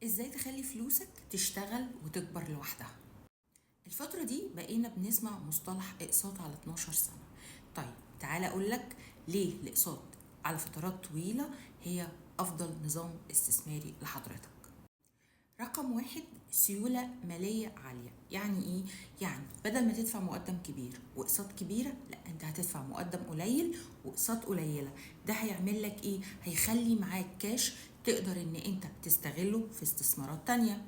ازاي تخلي فلوسك تشتغل وتكبر لوحدها؟ الفترة دي بقينا بنسمع مصطلح اقساط على 12 سنة. طيب تعالى اقولك ليه الاقساط على فترات طويلة هي افضل نظام استثماري لحضرتك. رقم واحد، سيولة مالية عالية. يعني ايه؟ يعني بدل ما تدفع مقدم كبير واقساط كبيرة، لا انت هتدفع مقدم قليل واقساط قليلة. ده هيعمل لك ايه؟ هيخلي معاك كاش تقدر ان انت تستغله في استثمارات تانية.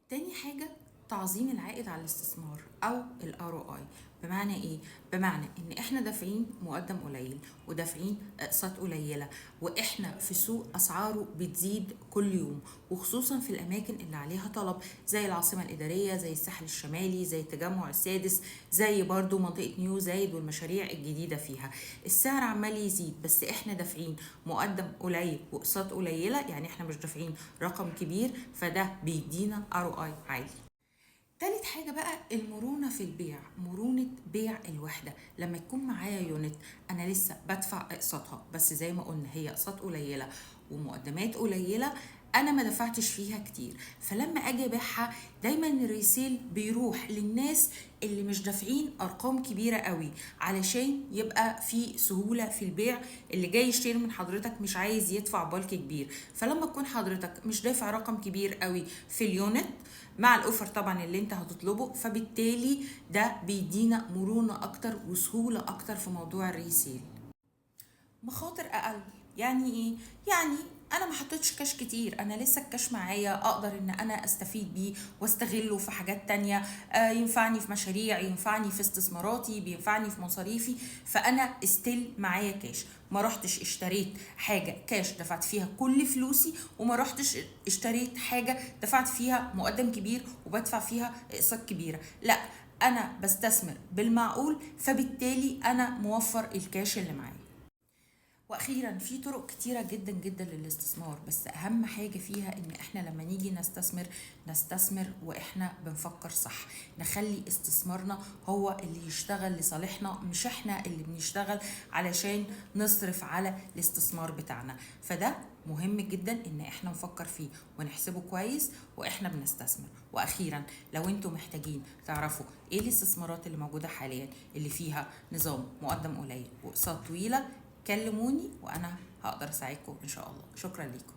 تاني حاجة، تعظيم العائد على الاستثمار او ال ROI. بمعنى ايه؟ بمعنى ان احنا دافعين مقدم قليل ودافعين اقساط قليلة، واحنا في سوق اسعاره بتزيد كل يوم، وخصوصا في الاماكن اللي عليها طلب زي العاصمة الادارية، زي الساحل الشمالي، زي التجمع السادس، زي برضو منطقة نيو زايد والمشاريع الجديدة فيها. السعر عمال يزيد بس احنا دافعين مقدم قليل واقساط قليلة، يعني احنا مش دافعين رقم كبير، فده بيدينا ROI عالي. تالت حاجة بقى المرونة في البيع، مرونة بيع الوحدة. لما يكون معايا يونت أنا لسه بدفع أقساطها، بس زي ما قلنا هي أقساط قليلة ومقدمات قليلة، أنا ما دفعتش فيها كتير، فلما أجي أبيعها دايما الريسيل بيروح للناس اللي مش دافعين أرقام كبيرة قوي، علشان يبقى في سهولة في البيع. اللي جاي يشتري من حضرتك مش عايز يدفع بالك كبير، فلما تكون حضرتك مش دافع رقم كبير قوي في اليونت مع الاوفر طبعا اللي انت هتطلبه، فبالتالي ده بيدينا مرونة اكتر وسهولة اكتر في موضوع الريسيل. مخاطر اقل. يعني ايه؟ يعني انا ما حطيتش كاش كتير، انا لسه الكاش معايا اقدر ان انا استفيد بيه واستغله في حاجات تانية. ينفعني في مشاريع، ينفعني في استثماراتي، بينفعني في مصاريفي، فانا استيل معايا كاش. ما رحتش اشتريت حاجة كاش دفعت فيها كل فلوسي، وما رحتش اشتريت حاجة دفعت فيها مقدم كبير وبدفع فيها اقساط كبيرة. لا، انا بستثمر بالمعقول، فبالتالي انا موفر الكاش اللي معايا. واخيرا في طرق كتيره جدا جدا للاستثمار، بس اهم حاجه فيها ان احنا لما نيجي نستثمر واحنا بنفكر صح، نخلي استثمارنا هو اللي يشتغل لصالحنا، مش احنا اللي بنشتغل علشان نصرف على الاستثمار بتاعنا. فده مهم جدا ان احنا نفكر فيه ونحسبه كويس واحنا بنستثمر. واخيرا لو انتم محتاجين تعرفوا ايه الاستثمارات اللي موجوده حاليا اللي فيها نظام مقدم قليل واقساط طويله، كلموني وانا هقدر اساعدكم ان شاء الله. شكرا لكم.